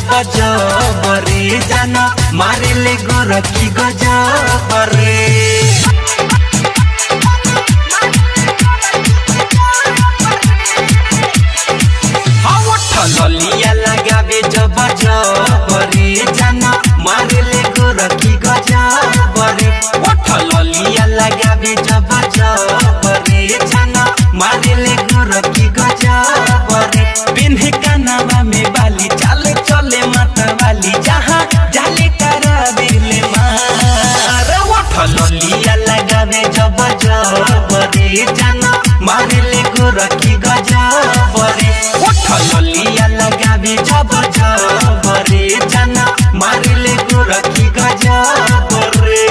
जब जब रे जाना मारे ले गोरखी गजब रे। ललिया लगावे जब जब रे जाना मारे ले गोरखी गजब रे। ललिया लगावे जब जब रे जाना मारे ले गोरखी गजब रे। पिन्हे कानवा में बाली चाले चले माता वाली जहाँ जाले करावे ले मार। ललिया लगावे जब जब रे जाना मारे ले गोरखी गजब रे। ललिया लगावे जब जब रे जाना मारे ले गोरखी गजब रे।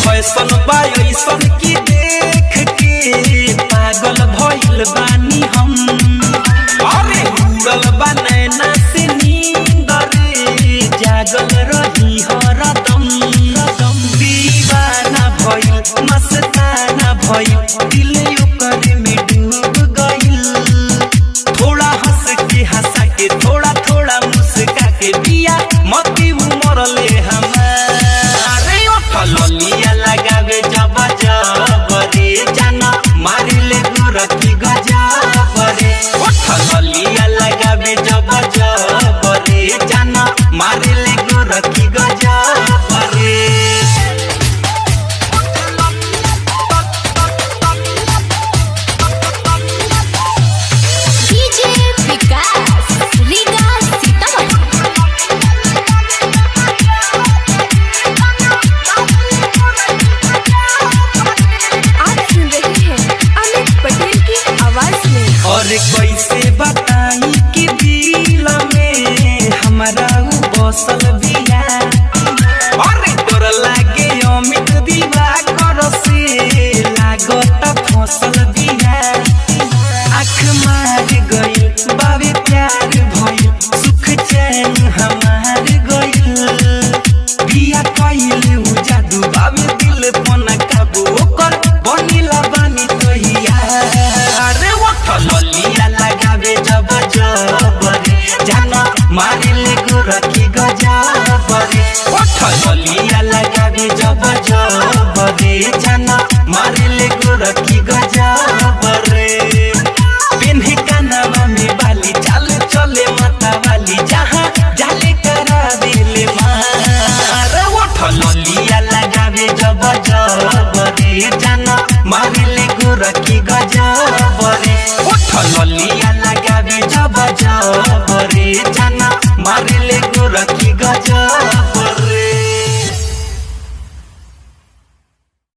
फैशन बायसन की देख के पागल भइल बानी हम। अरे उड़ल बा नैना से नींद रे जागल रही हरदम। दीवाना भइल मस्ताना भइल दिल ओकर में डूब गइल। थोड़ा हंस के हंसा के थोड़ा थोड़ा मुस्का के दिया मती उमर ले हमारे। ललिया लगावे जब जब रे जाना मारे ले गोरखी गजब रे। ललिया लगावे जब जब रे जाना मारे ले गोरखी गजब रे। और कैसे बताई कि दिल में हमारा बसल बिया। अरे तोर लागे अमित दिवाकर से लागत फसल बिया। आँख मार गई बाबे प्यार भइल सुख चैन हमार गइल। बिया कइले उ जादू बाबे दिल पना काबू ओकर बनिला बानी तहिया। ललिया लगावे जब जब रे जाना मारे ले गोरखी गजब रे। ललिया लगावे जब जब रे जाना मारे ले गोरखी गजब रे। पिन्हे कानवा में बाली चाले चले माता वाली जहाँ जाले करावे ले मार। ललिया लगावे जब जब रे